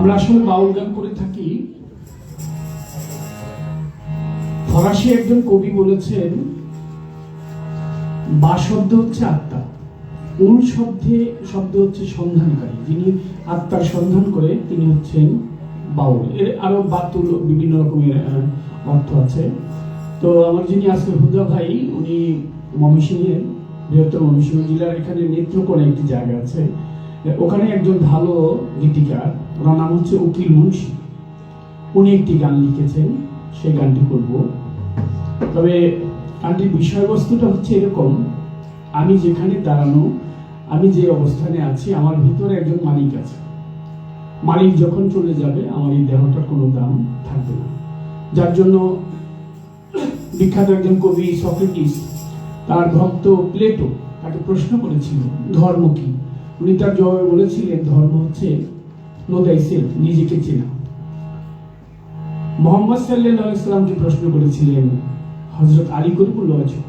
আমরা আসলে বাউল গান করে থাকি। ফরাসি একজন কবি বলেছেন, বা শব্দ হচ্ছে আত্মা, উল শব্দ হচ্ছে সন্ধানকারী। যিনি আত্মার সন্ধান করে তিনি হচ্ছেন বাউল। এর আরো বাতুল বিভিন্ন রকমের অর্থ আছে। তো আমার যিনি আজকে হুদা ভাই, উনি ময়মনসিংহের, বৃহত্তর ময়মনসিংহ জেলার এখানে নেত্রকোণে একটি জায়গা আছে, ওখানে একজন ভালো গীতিকার, ওনার নাম হচ্ছে উকিল মুন্সি। উনি একটি গান লিখেছেন, সেই গানটি করব। তবে গানটির বিষয়বস্তুটা হচ্ছে এরকম: আমি যেখানে দাঁড়ানো, আমি যে অবস্থানে আছি, আমার ভিতরে একজন মালিক আছে। মালিক যখন চলে যাবে, আমার এই দেহটার কোনো দাম থাকবে না। যার জন্য বিখ্যাত একজন কবি সক্রেটিস তার ভক্ত প্লেটো তাকে প্রশ্ন করেছিল, ধর্ম কি? উনি তার জবাবে বলেছিলেন, ধর্ম হচ্ছে নো দাই সেলফ, নিজেকে চেনা। মোহাম্মদ সাল্লাল্লাহু আলাইহি সাল্লামকে প্রশ্ন করেছিলেন হযরত আলী করিমুল্লাহ ওয়াজহ,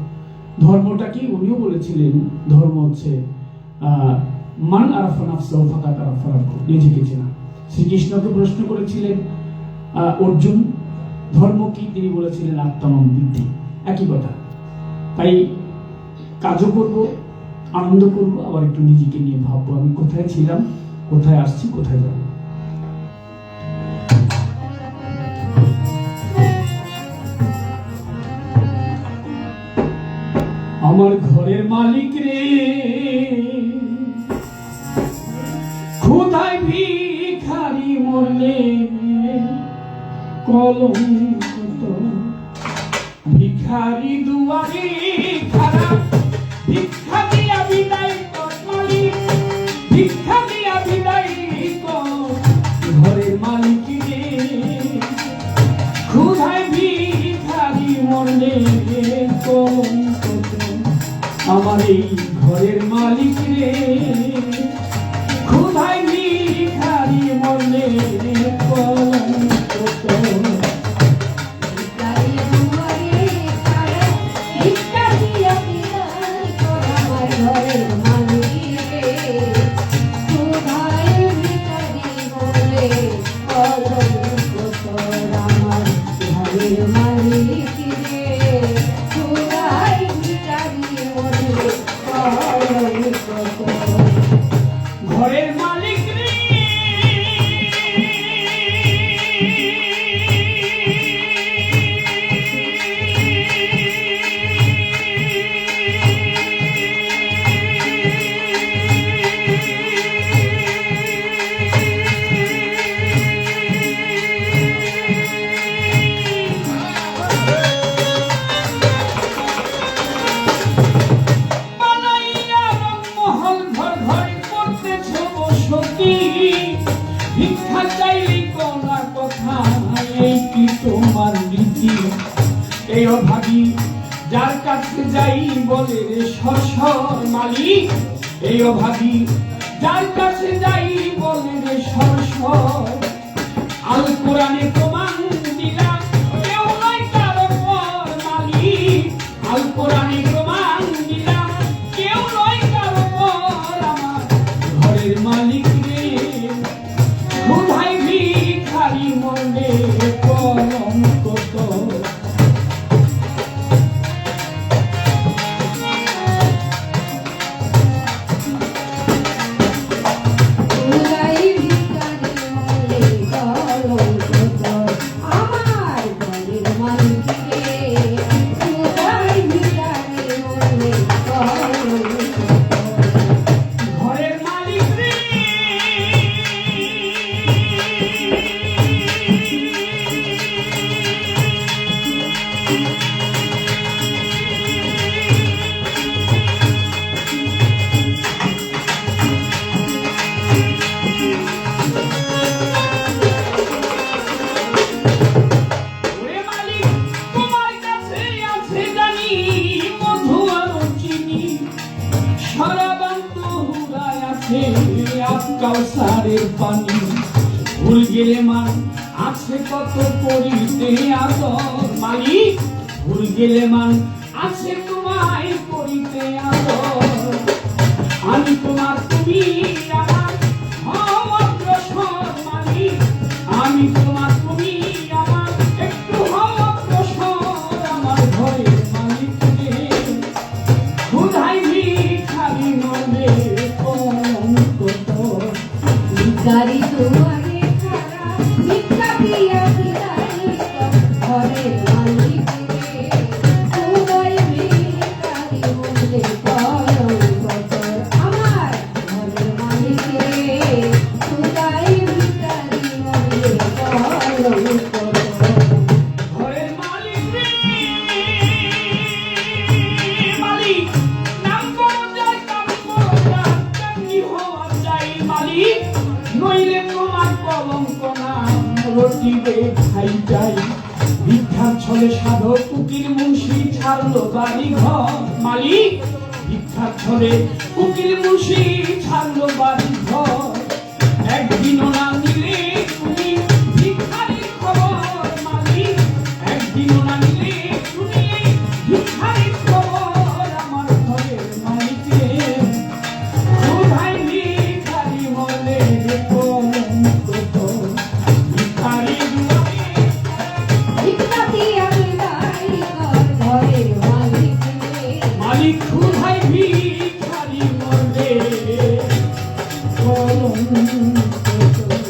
ধর্মটা কি? উনিও বলেছিলেন, ধর্ম হচ্ছে মান আরাফা নাফসাহু ফাকাদ আরাফা রাব্বাহু, নিজেকে চেনা। শ্রীকৃষ্ণকে প্রশ্ন করেছিলেন অর্জুন, ধর্ম কি? তিনি বলেছিলেন আত্মানম বিদ্ধি। একই কথা। তাই কাজও করব, আনন্দ করব, আবার একটু নিজেকে নিয়ে ভাববো, আমি কোথায় ছিলাম, কোথায় আসছি, কোথায় যাব। আমার ঘরের মালিক রে, খোদায় ভিখারি মরলে কলঙ্ক, ভিখারি দুয়ারে খারাপ, ভিক্ষা দিয়া বিদায় কর মালিক, ভিক্ষা দিয়া বিদায় কর ঘরের মালিক রে, খোদায় ভিখারি মরলে কলঙ্ক, আমার এই ঘরের মালিক রে, খোদায় ভিখারি মরলে কলঙ্ক। ঘরের মালিক রে, ভিক্ষা চাইলি কোনা কথা, এই কি তোমার রীতি? এই অভাবী যার কাছে যাই বলে রে সরসর মালিক, এই অভাবী যার কাছে যাই বলে রে সরসর। আল কোরআনে প্রমাণ দিলাম, কেউ নয় কারো পর মালিক, আল কোরআনে প্রমাণ দিলাম, কেউ নয় কারো পর আমার ঘরের মালিক রে, খোদায় ভিখারি মরলে কলঙ্ক। কাউসারের পানি ভুল গেলে মান আছে কত করিতে আদর মালিক, ভুল গেলে মান আছে তোমায় করিতে আদর। আমি তোমার, তুমি আমার, অগ্রসর মালিক, আমি তোমার, তুমি আমার, একটু হওয়া প্রসর আমার ঘরের মালিক রে। ক্ষুধায় ভিখারি মনে কলঙ্ক তোর। ভিখারি তোমারে খারা ভিক্ষা দিয়া বিদায় কর ঘরের মালিক রে। ক্ষুধায় ভিখারি মনে কলঙ্ক তোর। আমার ঘরের মালিক রে। ক্ষুধায় ভিখারি মনে কলঙ্ক তোর। ঘরের মালিক রে, মালিক নাম করো যায়, কাম করো যায়, তেমনি হওয়া যায় মালিক, নইলে তোমার কলঙ্ক নাম রটিবে খাই যাই। ভিক্ষার ছলে সাধক উকিল মুন্সি ছাড়লো বাড়ি ঘর মালিক, ভিক্ষার ছলে উকিল মুন্সি ছাড়লো বাড়ি ঘর। একদিনও না নিলে তুমি ভিখারির খবর মালিক, একদিনও না নিলে তুমি ভিখারির খবর আমার ঘরের মালিক রে। ক্ষুধায় ভিখারি হলে কলঙ্ক তোর। ভিখারি দুয়ারে ভিক্ষা দিয়া বিদায় কর ঘরের মালিক রে। মালিক, ক্ষুধায় ভিখারি হলে কলঙ্ক তোর।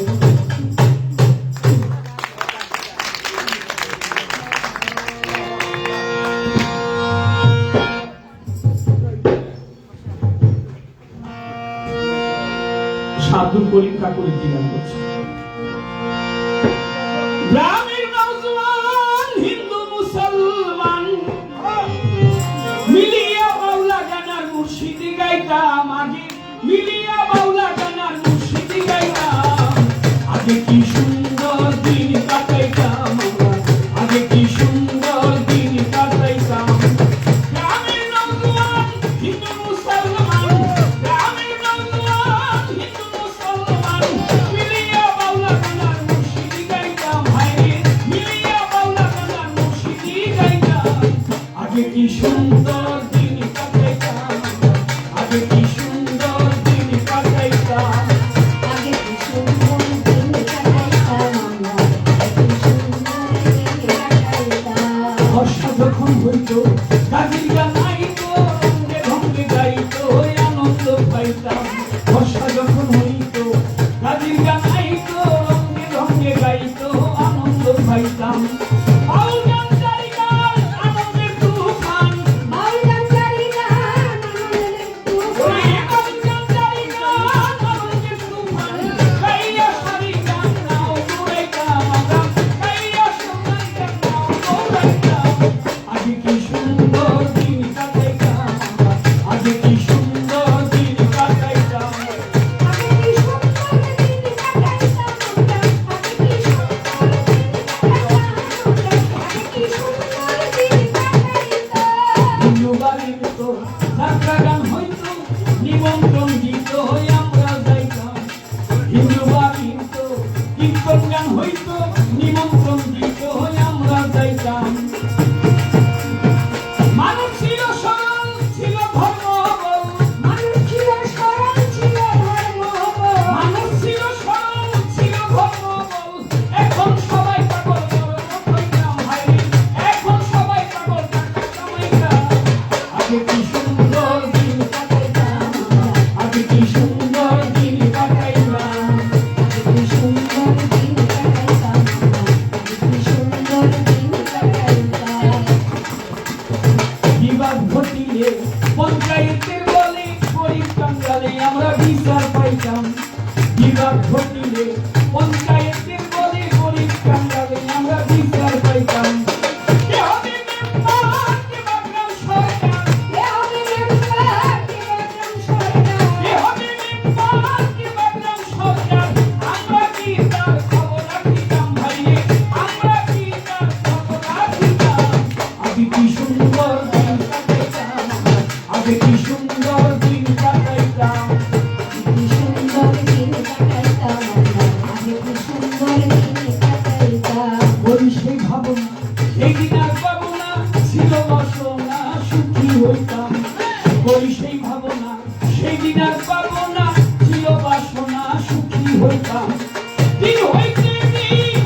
সাধু পরীক্ষা করে গান করছে। গ্রামের নওজোয়ান হিন্দু মুসলমান মিলিয়া বাউলা গানার মুর্শিদি গাইতাম আগে, মিলিয়া বাউলা গানার মুর্শিদি গাইতাম আগে। কি সুন্দর দিন কাটাইতাম আমরা, আগে কি সুন্দর দিন কাটাইতাম। গ্রামের নওজোয়ান হিন্দু মুসলমান, গ্রামের নওজোয়ান হিন্দু মুসলমান মিলিয়া বাউলা গানার মুর্শিদি গাইতাম হায়রে, মিলিয়া বাউলা গানার মুর্শিদি গাইতাম আগে। কি সুন্দর দিন কাটাইতাম, আগে কি সুন্দর দিন কাটাইতাম। আগে কি সুন্দর দিন কাটাইতাম আমরা, কি সুন্দর দিন কাটাইতাম। বর্ষা যখন হইত গাজির গান আইত, রঙ্গে ভঙ্গে গাইত আনন্দ পাইতাম। বর্ষা যখন হইত গাজির গান আইত, রঙ্গে ভঙ্গে গাইত আনন্দ পাইতাম। বাউল গান জারি গান আনন্দের তুফান, বাউল গান জারি গান আনন্দের তুফান। ওরে বাউল গান জারি গান আনন্দের তুফান। গাইয়া সারি গান নাও দৌড়াইতাম আমরা, গাইয়া সারি গান নাও দৌড়াইতাম। আগে কি সুন্দর দিন কাটাইতাম আমরা, আগে কি সুন্দর দিন কাটাইতাম। আগে কি সুন্দর দিন কাটাইতাম আমরা, আগে কি সুন্দর দিন কাটাইতাম আমরা, আগে কি সুন্দর দিন কাটাইতাম। হিন্দু বাড়ির তো যাত্রা গান হইতো, নিমন্ত্রণ দিত আমরা যাইতাম। হিন্দু বাড়ির তো কীর্তন গান হইতো, নিমন্ত্রণ দিত আমরা যাইতাম। মানুষ ছিল সরল, ছিল ধর্মবল, মানুষ ছিল সরল, ছিল ধর্মবল। মানুষ ছিল সরল, ছিল ধর্মবল। এখন সবাই পাগল কর্ম হইতাম হায়রে, এখন সবাই পাগল টাকা কামাইতাম। আগে কি সুন্দর দিন কাটাইতাম আমরা, আগে কি সুন্দর দিন কাটাইতাম। আগে কি সুন্দর দিন কাটাইতাম আমরা, আগে কি সুন্দর দিন কাটাইতাম। বিবাদ ঘটিলে পঞ্চায়েতের বলে গরিব কাঙ্গালে আমরা বিচার পাইতাম। বিবাদ ঘটিলে পঞ্চায়েতের বলে গরিব কাঙ্গালে আমরা বিচার পাইতাম। কে হবে মেম্বার, কে বা গ্রাম সরকার, কে হবে মেম্বার, কে বা গ্রাম সরকার। কে হবে মেম্বার, কে বা গ্রাম সরকার, আমরা কি তার খবর রাখিতাম ভাইরে, আমরা কি তার খবর রাখিতাম। আগে কি সুন্দর দিন কাটাইতাম আমরা, আগে কি সুন্দর দিন কাটাইতাম। কি সুন্দর দিন কাটাইতাম আমরা, আগে কি সুন্দর দিন কাটাইতাম। বলি সেই ভাবনা সেই দিন আর পাবো না, ছিল বাসনা সুখী হইতাম। বলি সেই ভাবনা সেই দিন আর পাবো না, ছিল বাসনা সুখী হইতাম। দিন হইতে দিন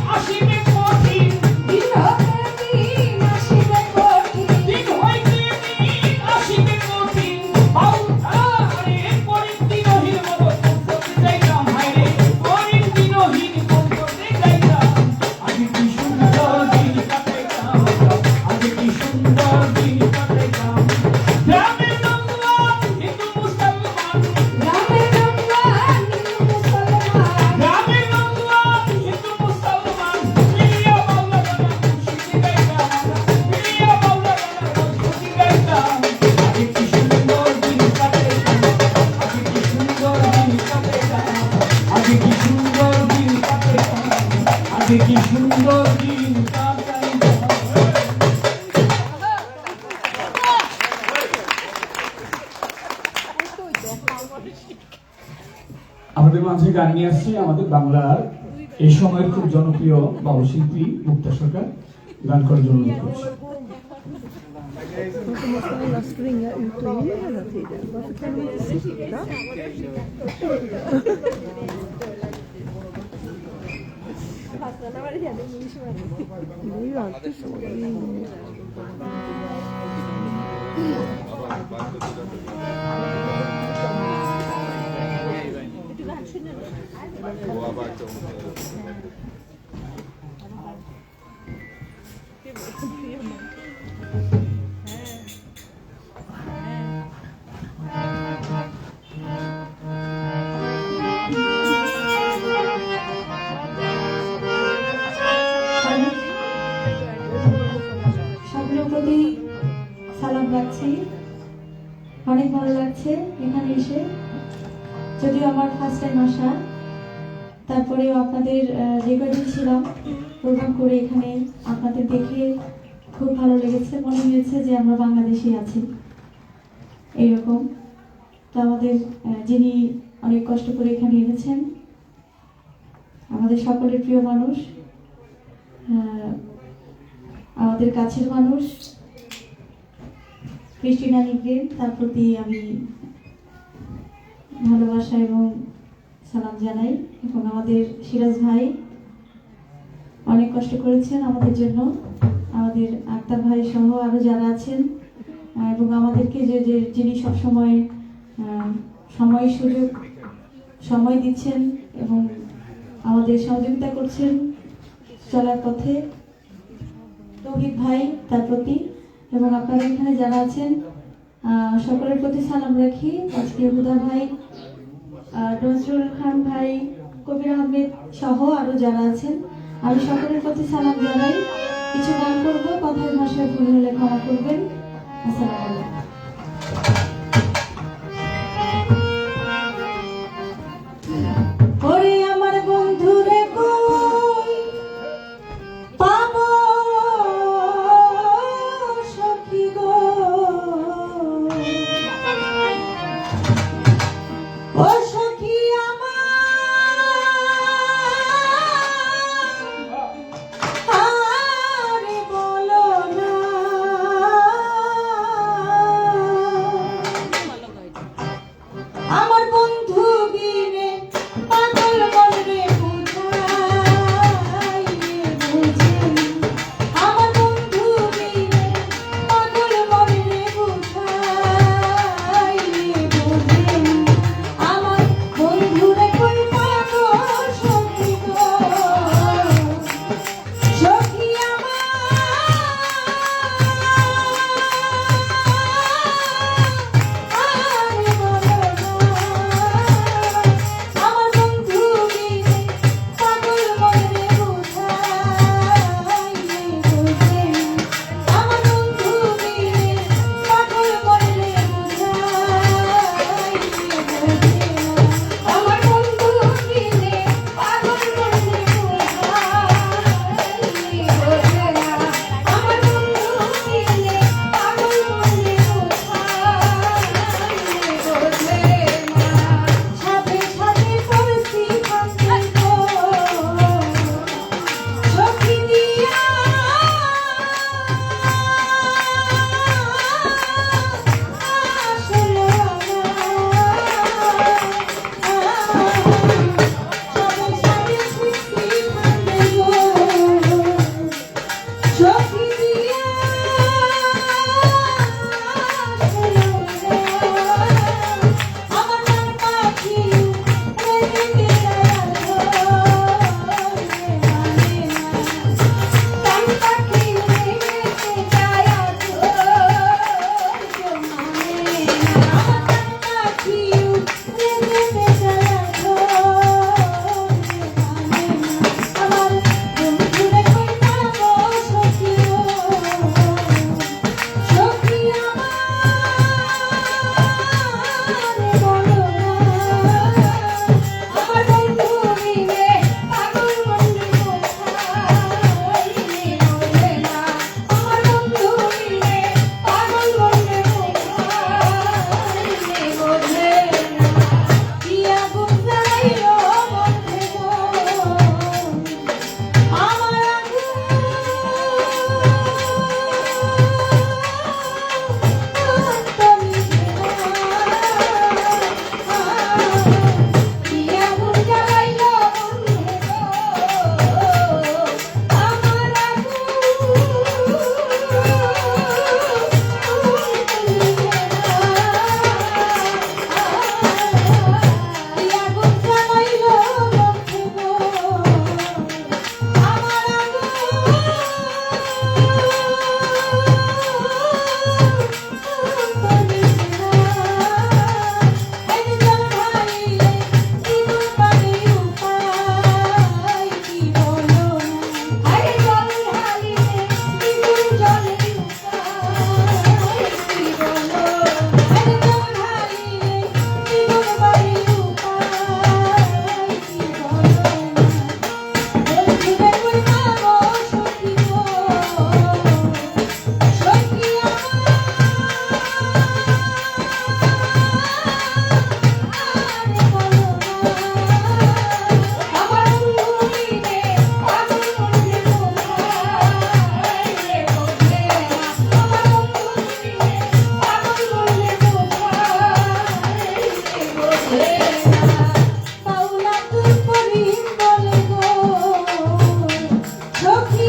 আগে কি সুন্দর দিন কাটাইতাম। আমাদের মাঝে গান নিয়ে আসছে আমাদের বাংলার এই সময়ের খুব জনপ্রিয় বাউল শিল্পী মুক্তা সরকার, গান করার জন্য অনুরোধ করছি। Varför måste alla springa ut och in hela tiden? Varför kan de inte sitta? Det är ju alltid så. Det är ingen... সকলের প্রতি সালাম রাখছি। অনেক ভালো লাগছে এখানে এসে, যদিও আমার ফার্স্ট টাইম আসা, তারপরেও আপনাদের যে কদিন ছিলাম প্রোগ্রাম করে এখানে আপনাদের দেখে খুব ভালো লেগেছে, মনে হয়েছে যে আমরা বাংলাদেশে আছি এইরকম। তো আমাদের যিনি অনেক কষ্ট করে এখানে এনেছেন, আমাদের সকলের প্রিয় মানুষ, আমাদের কাছের মানুষ ক্রিস্টিনা নিগ্রেন, তার প্রতি আমি ভালোবাসা এবং সালাম জানাই। এবং আমাদের সিরাজ ভাই অনেক কষ্ট করেছেন আমাদের জন্য, আমাদের আক্তার ভাই সহ আরো যারা আছেন, এবং আমাদেরকে যিনি সবসময় সময় দিচ্ছেন এবং আমাদের সহযোগিতা করছেন চলার পথে, তৌহিদ ভাই তার প্রতি, এবং আপনারা এখানে যারা আছেন সকলের প্রতি সালাম রাখি। আজকে হুদা ভাই, নজরুল খান ভাই, কবির আহমেদ সহ আরো যারা আছেন, আমি সকলের প্রতি সালাম জানাই। কিছু গান করবো, কথার ভাষায় ভুল হলে ক্ষমা করবেন। আসসালামু আলাইকুম। ওরে আমার বন্ধুরে কই পাবো সখী গো, ও সখী আমার বলো না, আমার বন্ধু গিরে পাগল মন রে বুঝাই বুঝেন, আমার বন্ধু গিরে পাগল মন রে বুঝাই বুঝেন, আমার বাউলা তুই করিম বলে গো সখী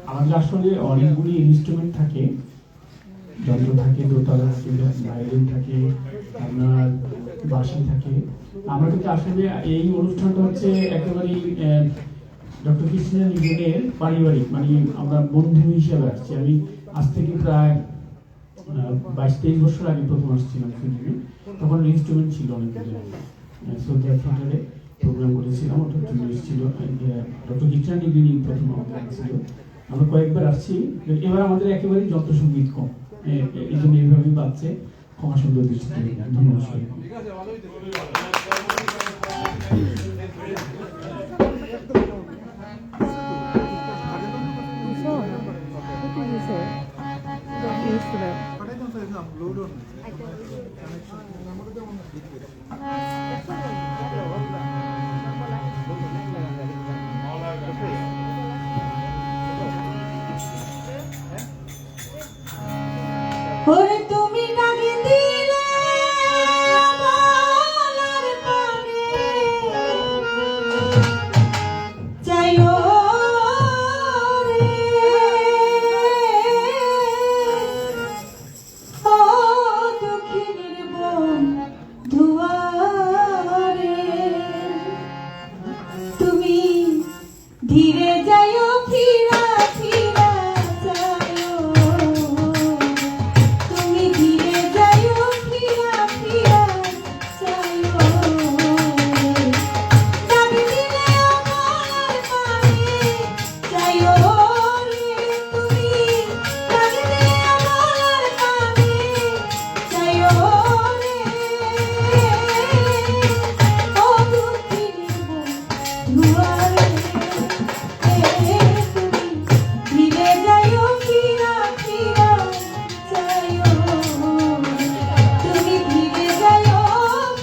আমাদের আসলে অনেকগুলি ইনস্ট্রুমেন্ট থাকে, যন্ত্র থাকে, দোতারা থাকে, ভায়োলিন থাকে, আপনার বাঁশি থাকে। আমরা কিন্তু আসলে এই অনুষ্ঠানটা হচ্ছে একেবারেই ডক্টর কৃষ্ণা নিগমের পারিবারিক, মানে আমরা বন্ধু হিসেবে আসছি। আমি আজ থেকে প্রায় 22-23 বছর আগে প্রথম আসছিলাম ফিল্মে, তখন ইনস্ট্রুমেন্ট ছিল অনেকগুলো। শ্রদ্ধা থিয়েটারে প্রোগ্রাম করেছিলাম, অর্থাৎ ছিল ডক্টর কৃষ্ণা নিগমি প্রথম আমাদের ছিল। আমরা কয়েকবার আসছি, এবার আমাদের একেবারেই যন্ত্রসঙ্গীত কম, এই জন্য এইভাবেই পাচ্ছে। ক্ষমা সুন্দর দৃষ্টিতে ধন্যবাদ। What did you say? Don't use them. ওরে তুমি ডাকে দিলে আমার পানে চাইও রে ও দক্ষিণের বন দুয়ারে তুমি ধীরে যাইও ফিরা ফিরা যাইও তুমি ধীরে যাইও ফিরা ফিরা যাইও ডাক দিলে আমার পানে যাইও রে তুমি ডাক দিলে আমার পানে যাইও রে ও দক্ষিণের বন দুয়ারে তুমি ধীরে যাইও ফিরা ফিরা যাইও তুমি ধীরে যাইও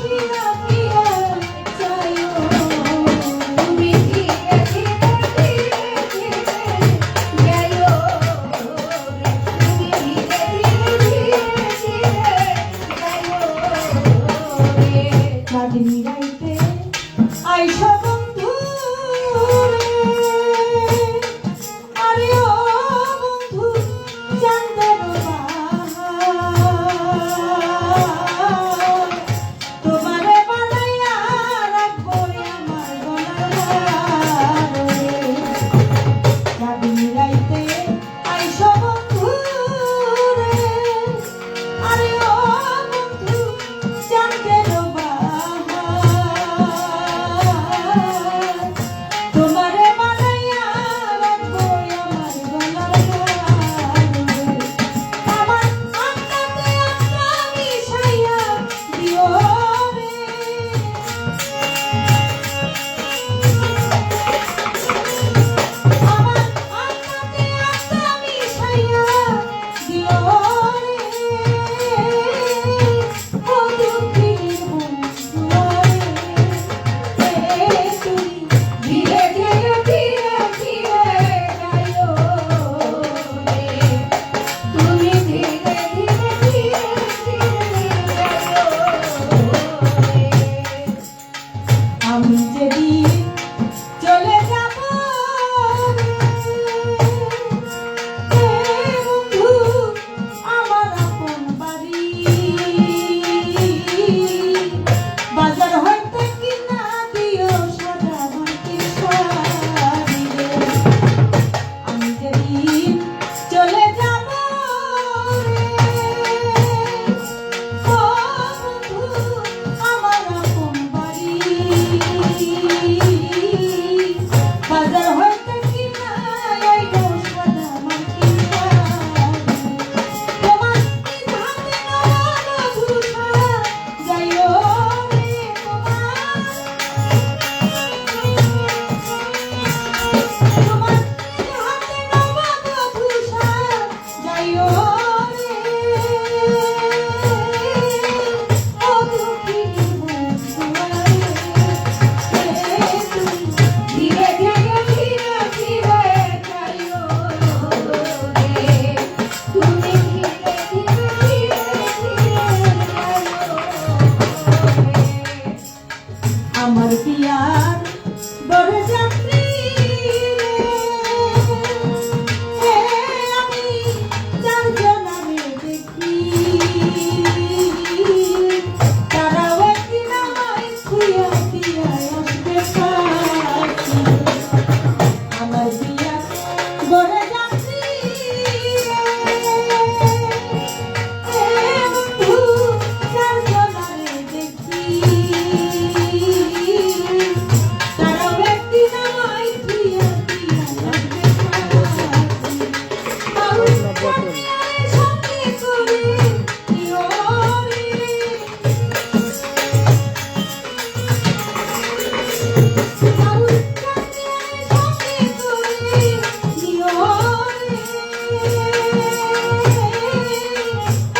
ফিরা ফিরা যাইও তুমি ধীরে ধীরে ধীরে ধীরে যাইও তুমি ধীরে ধীরে ধীরে ধীরে যাইও চাঁদনি রাইতে আইসা বন্ধু রে আরে ও বন্ধু চাঁদের বাহার তোমারে বানাইয়া রাখবো আমার গলার রে চাঁদনি রাইতে আইসা বন্ধু রে আরে ও বন্ধু চাঁদের বাহার আমি যেদিন চলে যাব রে বন্ধু আমার আপন বাড়ি, বাজার হইতে কিনা দিও সাদা মাটির শাড়ি রে। আমি যেদিন চলে যাব রে ও বন্ধু আমার আপন বাড়ি, বাজার হইতে কিনা আইলো সাদা মাটির শাড়ি। তোমার নিজ হাতে নবানো ধূসা যাইও রে তোমার নিজ হাতে নবানো ধূসা যাইও রে ও দুঃখিনী বন্ধুয়ারে। তুমি ধীরে ধীরে ধীরে ধীরে যাইও রে, তুমি ধীরে ধীরে ধীরে ধীরে যাইও রে। আমার পিয়ার বরযাত্রী রে, আমি চারজন আমি দেখি, তারাও একদিন আমায় খুইয়া দিয়া আসবে সাথী। আমার পিয়ার বরযাত্রী রে, বন্ধু চারজন আমি দেখি, তারাও একদিন আমায় খুইয়া দিয়া আসবে সাথী। বাউল গান সঙ্গে করে দিও রে, বাউল গান সঙ্গে করে দিও রে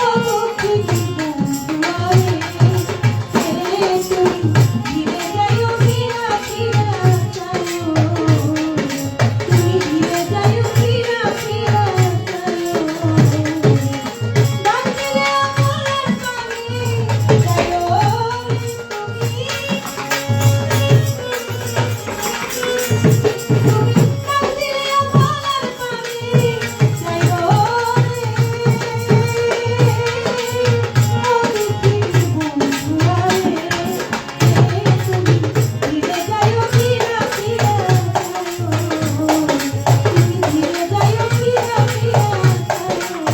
ও দুঃখিনী বন্ধুয়ারে। তুমি ধীরে যাইও ফিরা ফিরা যাইও, তুমি ধীরে যাইও ফিরা ফিরা যাইও, ডাকিলে আমার কানে যাইও রে তুমি, ডাকিলে আমার কানে যাইও রে ও দুঃখিনী বন্ধুয়ারে। তুমি ধীরে যাইও ফিরা ফিরা যাইও, তুমি ধীরে যাইও ফিরা ফিরা যাইও,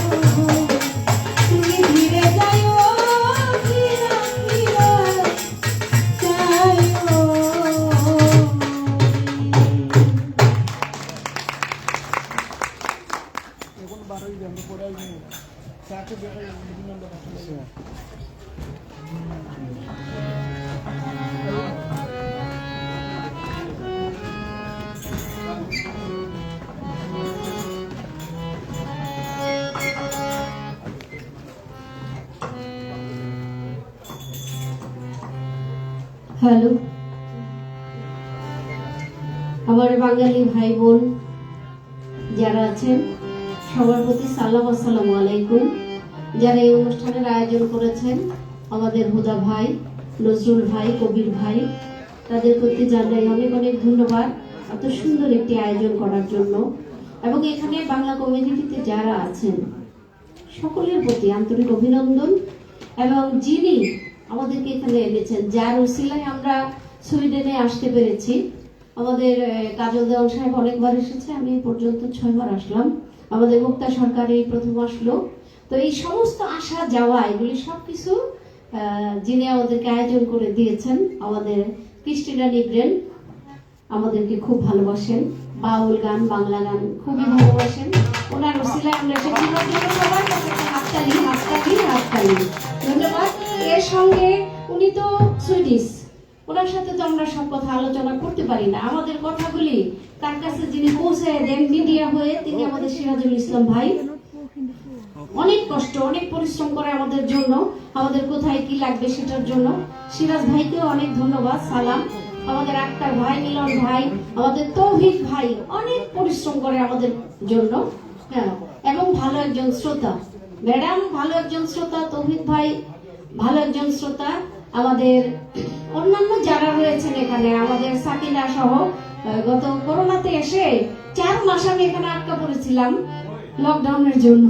তুমি ধীরে যাইও ফিরা ফিরা হ্যালো, আমার বাঙালি ভাই বোন যারা আছেন সবার প্রতি সালাম, আসসালামু আলাইকুম। যারা এই অনুষ্ঠানের আয়োজন করেছেন আমাদের হুদা ভাই, নজরুল ভাই, কবির ভাই, তাদের প্রতি জানাই অনেক অনেক ধন্যবাদ এত সুন্দর একটি আয়োজন করার জন্য। এবং এখানে বাংলা কমিউনিটিতে যারা আছেন সকলের প্রতি আন্তরিক অভিনন্দন। এবং যিনি আমাদেরকে এখানে এনেছেন, যার উসিলায় আমরা সুইডেনে আসতে পেরেছি, আমাদের কাজল দেওয়ান সাহেব অনেকবার এসেছে, আমি এই পর্যন্ত 6 বার আসলাম। আমাদের মুক্তা সরকার এই প্রথম আসলো। তো এই সমস্ত আসা যাওয়া এগুলি সবকিছু যিনি আমাদেরকে আয়োজন করে দিয়েছেন, আমাদের ক্রিস্টিনা নিগ্রেন, আমাদেরকে খুব ভালোবাসেন, বাউল গান বাংলা গান খুবই ভালোবাসেন। ওনার উসিলায় আমরা এসেছি। সবার কাছে হাততালি হাততালি হাততালি, ধন্যবাদ। এর সঙ্গে উনি তো সুইডিশ, ওনার সাথে তো আমরা সব কথা আলোচনা করতে পারি না। আমাদের কথাগুলি তার কাছে যিনি পৌঁছে দেন মিডিয়া হয়ে, তিনি আমাদের সিরাজুল ইসলাম ভাই। অনেক কষ্ট, অনেক পরিশ্রম করে আমাদের জন্য, আমাদের কোথায় কি লাগবে সেটার জন্য। সিরাজ ভাইকেও অনেক ধন্যবাদ, সালাম। আমাদের আক্তার ভাই, মিলন ভাই, আমাদের তৌহিদ ভাই অনেক পরিশ্রম করে আমাদের জন্য। হ্যাঁ, এবং ভালো একজন শ্রোতা, ম্যাডাম ভালো একজন শ্রোতা, তৌহিদ ভাই ভালো একজন শ্রোতা, আমাদের অন্যান্য যারা রয়েছেন এখানে, আমাদের সাকিনা সহ গত করোনাতে এসে 4 মাস আমি এখানে আটকা পড়েছিলাম লকডাউনের জন্য।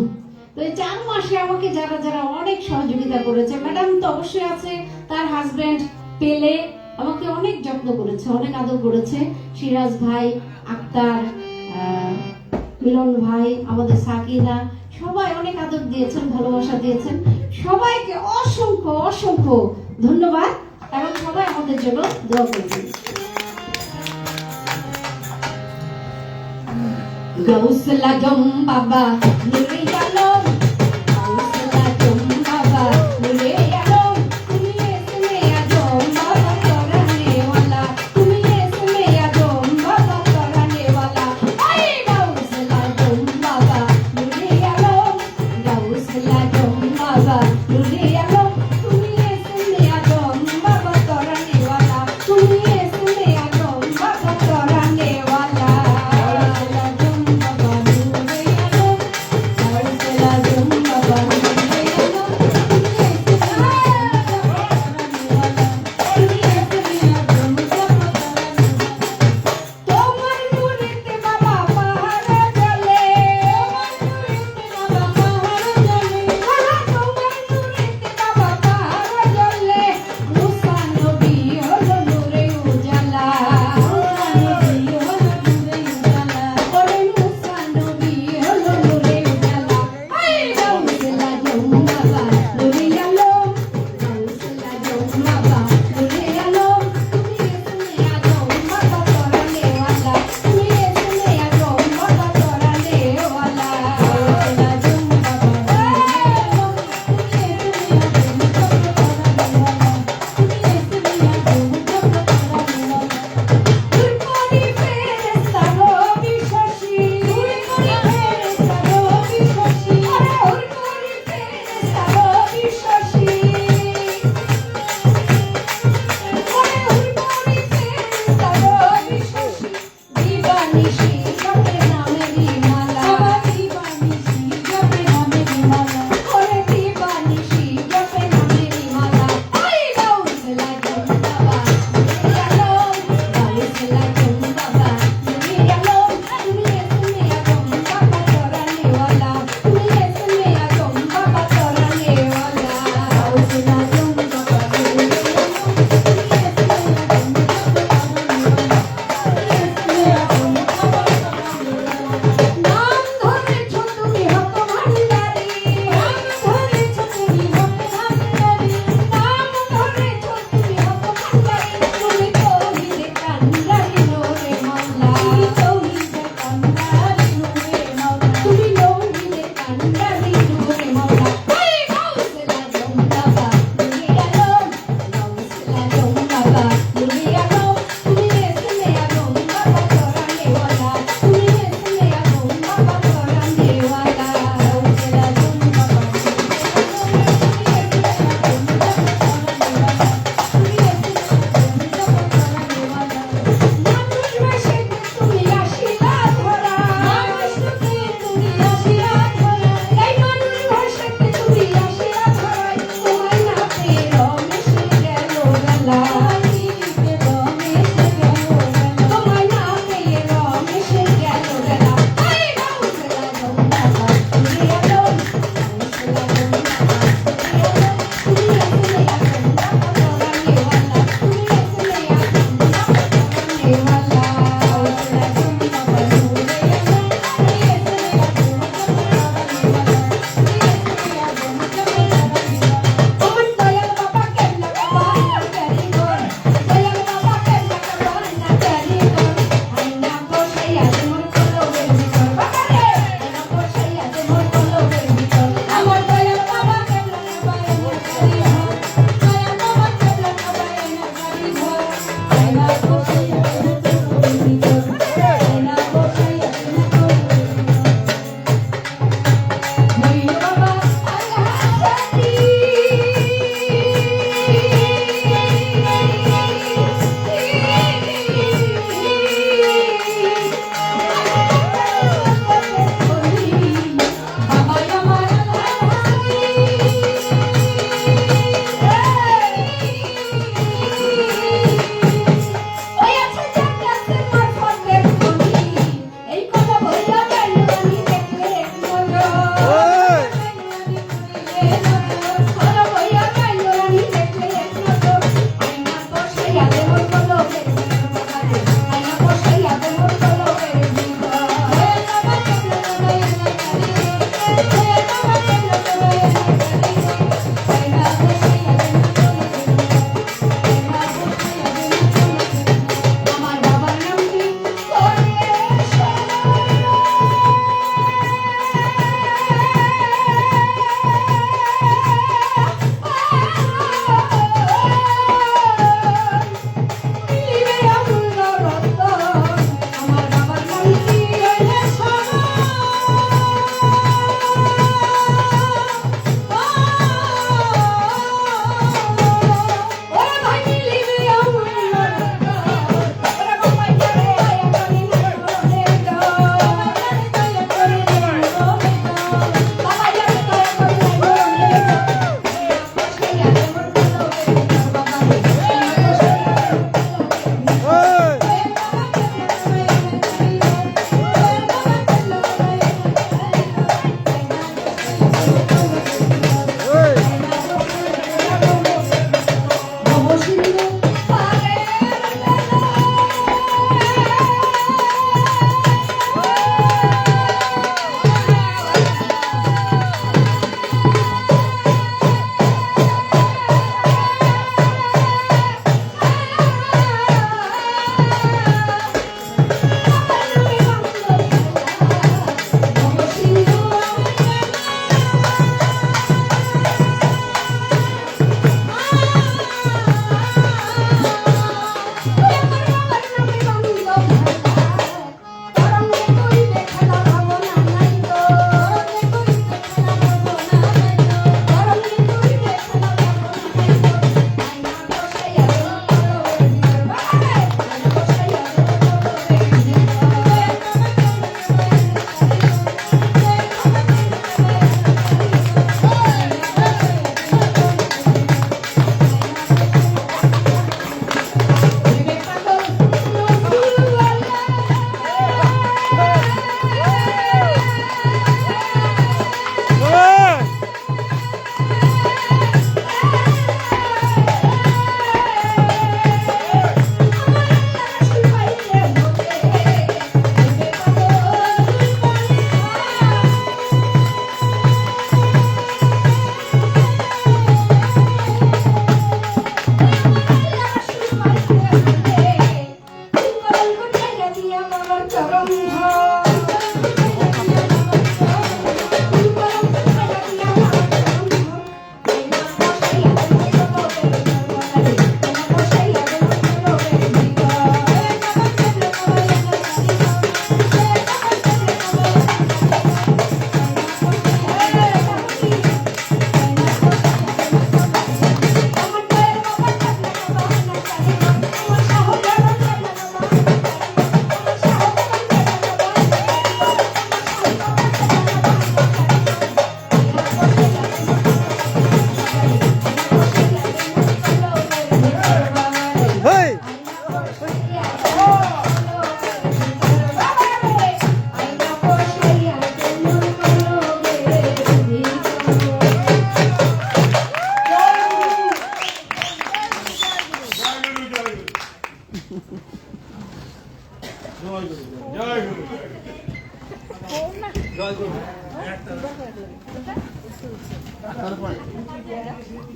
তো এই 4 মাসে আমাকে যারা যারা অনেক সহযোগিতা করেছে, ম্যাডাম তো অবশ্যই আছে, তার হাজবেন্ড পেলে আমাকে অনেক যত্ন করেছে, অনেক আদর করেছে। সিরাজ ভাই, আক্তার, মিলন ভাই, আমাদের সাকিনা, সবাই অনেক আদর দিয়েছেন, ভালোবাসা দিয়েছেন। সবাইকে অসংখ্য অসংখ্য ধন্যবাদ এবং সবাই আমাদের জন্য দোয়া করবেন। গাউসুল আজম বাবা নুরে আলম, গাউসুল আজম বাবা নুরে আলম, তুমি ইসমে আজম বাবা তরানে ওয়ালা, তুমি ইসমে আজম বাবা তরানে ওয়ালা। আয় গাউসুল আজম বাবা নুরে আলম, গাউসুল আজম বাবা নুরে আলম, তুমি ইসমে আজম বাবা তরানে ওয়ালা, তুমি ইসমে আজম বাবা তরানে ওয়ালা। গাউসুল আজম বাবা নুরে আলম,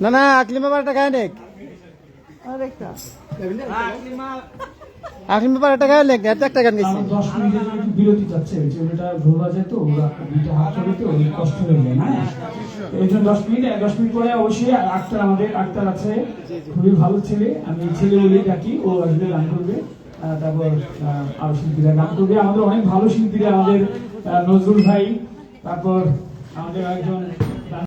না না আকলিম বাবার একটা গায়ে নেক আরেকটা আকলিম বাবার একটা গায়ে নেক এত একটা গান গেছে আমরা 10 মিনিটের জন্য একটু বিরতি চাচ্ছে যে ওটা ভোলা যায় তো ওরা দুটো হাত ধরে তো ওই কষ্ট হয়ে যায় না এই জন্য 10 মিনিট পরে অবশ্যই আক্তার আছে খুবই ভালো ছেলে আমি ছেলে বলেই ডাকি ও আসলে গান করবে তারপর আরো শিল্পীরা গান করবে আমাদের অনেক ভালো শিল্পীরা আমাদের নজরুল ভাই তারপর আমাদের একজন